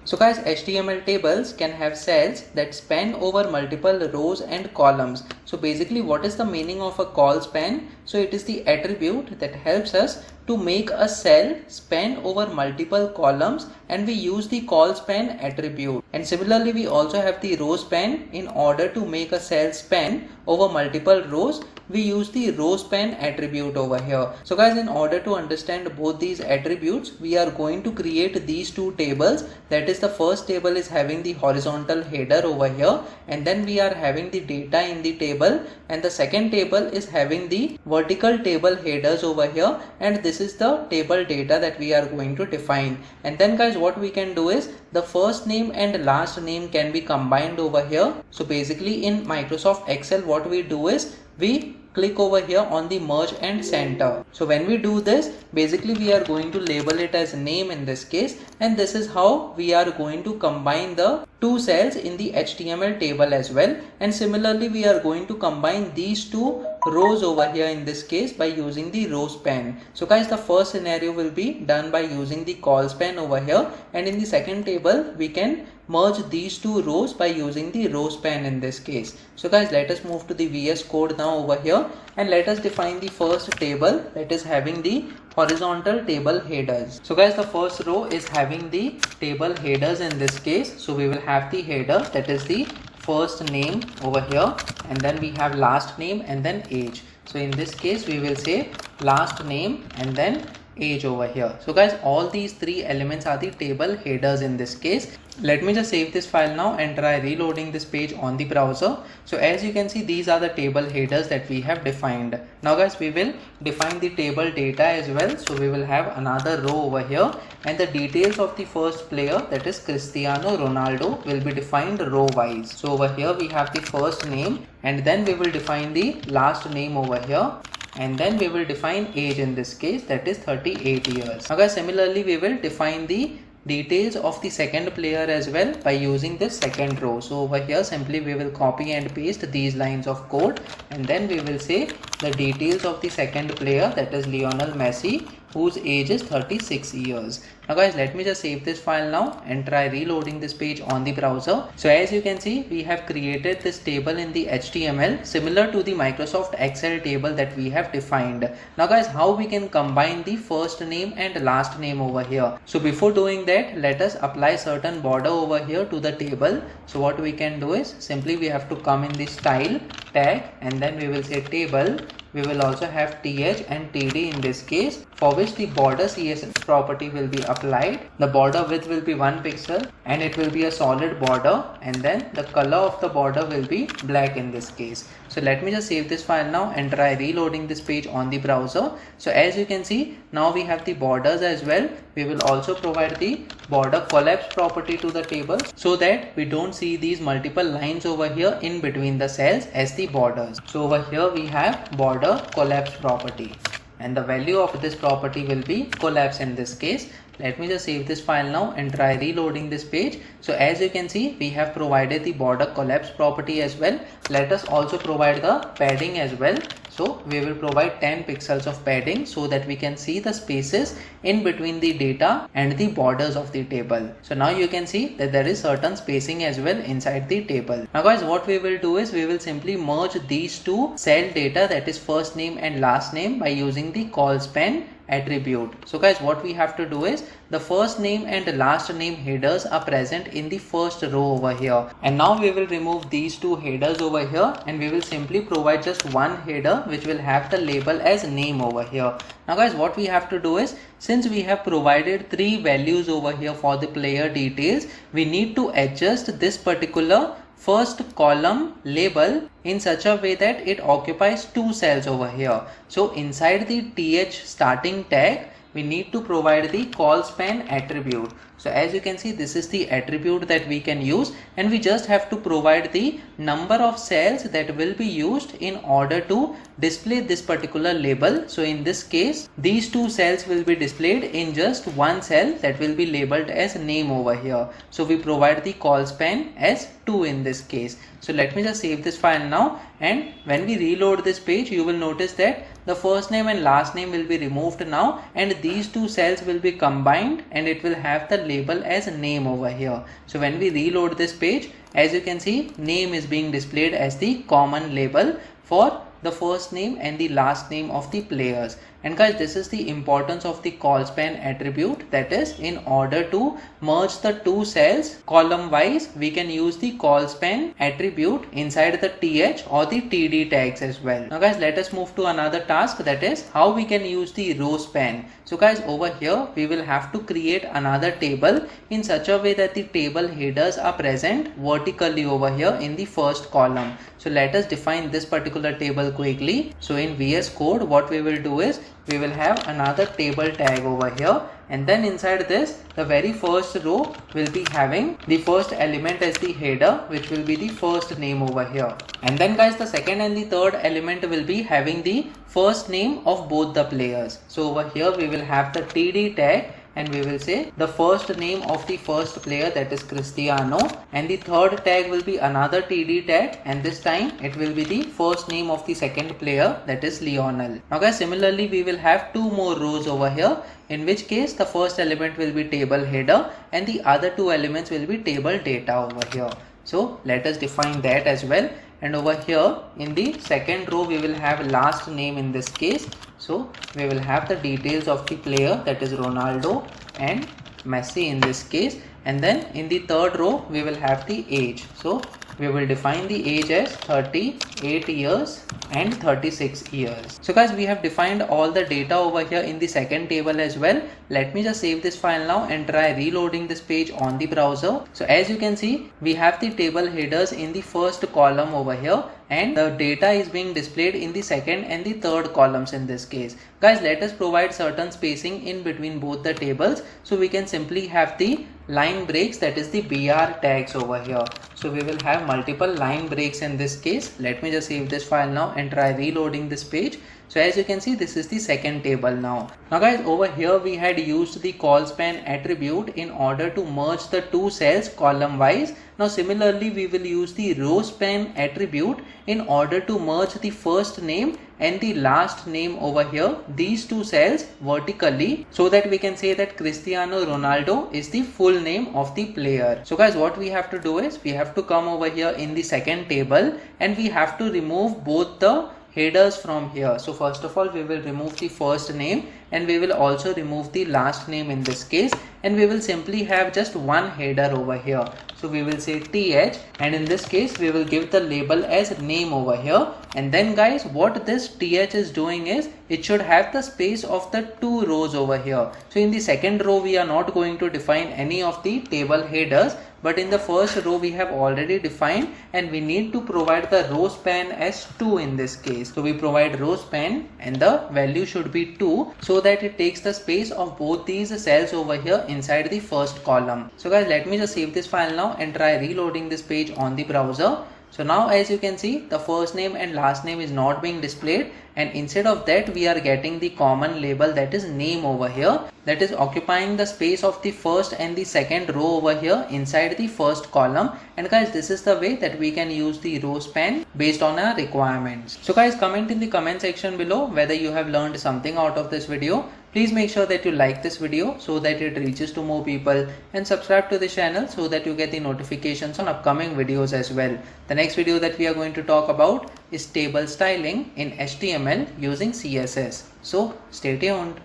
So guys, HTML tables can have cells that span over multiple rows and columns. So basically, what is the meaning of a col span? So it is the attribute that helps us to make a cell span over multiple columns, and we use the col span attribute. And similarly, we also have the row span. In order to make a cell span over multiple rows, we use the row span attribute over here. So guys, in order to understand both these attributes, we are going to create these two tables. That is, the first table is having the horizontal header over here, and then we are having the data in the table, and the second table is having the vertical table headers over here, and this is the table data that we are going to define. And then guys, what we can do is the first name and last name can be combined over here. So basically, in Microsoft Excel, what we do is we click over here on the merge and center. So when we do this, basically we are going to label it as name in this case, and this is how we are going to combine the two cells in the HTML table as well. And similarly, we are going to combine these two rows over here in this case by using the row span. So guys, the first scenario will be done by using the col span over here, and in the second table we can merge these two rows by using the row span in this case. So guys, let us move to the VS Code now over here, and let us define the first table that is having the horizontal table headers. So guys, the first row is having the table headers in this case. So we will have the header, that is the first name over here, and then we have last name and then age. So in this case, we will say last name and then age over here. So guys, all these three elements are the table headers in this case. Let me just save this file now and try reloading this page on the browser. So as you can see, these are the table headers that we have defined. Now guys, we will define the table data as well. So we will have another row over here, and the details of the first player, that is Cristiano Ronaldo, will be defined row wise. So over here we have the first name, and then we will define the last name over here, and then we will define age in this case, that is 38 years. Now guys, similarly we will define the details of the second player as well by using this second row. So over here simply we will copy and paste these lines of code, and then we will say the details of the second player, that is Lionel Messi, whose age is 36 years. Now guys, let me just save this file now and try reloading this page on the browser. So as you can see, we have created this table in the HTML similar to the Microsoft Excel table that we have defined. Now guys, how we can combine the first name and last name over here? So before doing that, let us apply certain border over here to the table. So what we can do is simply we have to come in the style tag, and then we will say table. We will also have th and td in this case, for which the border CSS property will be applied. The border width will be 1 pixel and it will be a solid border, and then the color of the border will be black in this case. So let me just save this file now and try reloading this page on the browser. So as you can see, now we have the borders as well. We will also provide the border collapse property to the table so that we don't see these multiple lines over here in between the cells as the borders. So over here we have border collapse property, and the value of this property will be collapse in this case. Let me just save this file now and try reloading this page. So as you can see, we have provided the border collapse property as well. Let us also provide the padding as well. So we will provide 10 pixels of padding so that we can see the spaces in between the data and the borders of the table. So now you can see that there is certain spacing as well inside the table. Now guys, what we will do is we will simply merge these two cell data, that is first name and last name, by using the col span attribute. So guys, what we have to do is the first name and last name headers are present in the first row over here, and now we will remove these two headers over here, and we will simply provide just one header which will have the label as name over here. Now guys, what we have to do is, since we have provided three values over here for the player details, we need to adjust this particular first column label in such a way that it occupies two cells over here. So inside the th starting tag, we need to provide the col span attribute. So as you can see, this is the attribute that we can use, and we just have to provide the number of cells that will be used in order to display this particular label. So in this case, these two cells will be displayed in just one cell that will be labeled as name over here. So we provide the col span as 2 in this case. So let me just save this file now and when we reload this page you will notice that the first name and last name will be removed now, and these two cells will be combined and it will have the label as name over here. So when we reload this page, as you can see, name is being displayed as the common label for the first name and the last name of the players. And guys, this is the importance of the Colspan attribute, that is, in order to merge the two cells column wise, we can use the Colspan attribute inside the th or the td tags as well. Now guys, let us move to another task, that is how we can use the row span. So guys, over here we will have to create another table in such a way that the table headers are present vertically over here in the first column. So let us define this particular table quickly. So in VS Code, what we will do is we will have another table tag over here, and then inside this the very first row will be having the first element as the header, which will be the first name over here. And then guys, the second and the third element will be having the first name of both the players. So over here we will have the td tag, and we will say the first name of the first player, that is Cristiano, and the third tag will be another td tag, and this time it will be the first name of the second player, that is Lionel. Now guys, similarly we will have two more rows over here, in which case the first element will be table header and the other two elements will be table data over here. So let us define that as well. And over here in the second row we will have last name in this case. So we will have the details of the player, that is Ronaldo and Messi in this case. And then in the third row we will have the age. So we will define the age as 38 years and 36 years. So guys, we have defined all the data over here in the second table as well. Let me just save this file now and try reloading this page on the browser. So as you can see, we have the table headers in the first column over here, and the data is being displayed in the second and the third columns in this case. Guys, let us provide certain spacing in between both the tables, so we can simply have the line breaks, that is the BR tags over here. So we will have multiple line breaks in this case. Let me just save this file now and try reloading this page. So as you can see, this is the second table now. Now guys, over here we had used the Colspan attribute in order to merge the two cells column wise. Now similarly we will use the row span attribute in order to merge the first name and the last name over here, these two cells vertically, so that we can say that Cristiano Ronaldo is the full name of the player. So guys, what we have to do is we have to come over here in the second table and we have to remove both the headers from here. So first of all we will remove the first name and we will also remove the last name in this case, and we will simply have just one header over here. So we will say th, and in this case we will give the label as name over here. And then guys, what this th is doing is it should have the space of the two rows over here. So in the second row we are not going to define any of the table headers, but in the first row we have already defined, and we need to provide the row span as 2 in this case. So we provide row span and the value should be 2, so that it takes the space of both these cells over here inside the first column. So guys, let me just save this file now and try reloading this page on the browser. So now as you can see, the first name and last name is not being displayed, and instead of that we are getting the common label, that is name over here, that is occupying the space of the first and the second row over here inside the first column. And guys, this is the way that we can use the row span based on our requirements. So guys, comment in the comment section below whether you have learned something out of this video. Please make sure that you like this video so that it reaches to more people, and subscribe to the channel so that you get the notifications on upcoming videos as well. The next video that we are going to talk about is table styling in HTML using CSS. So stay tuned.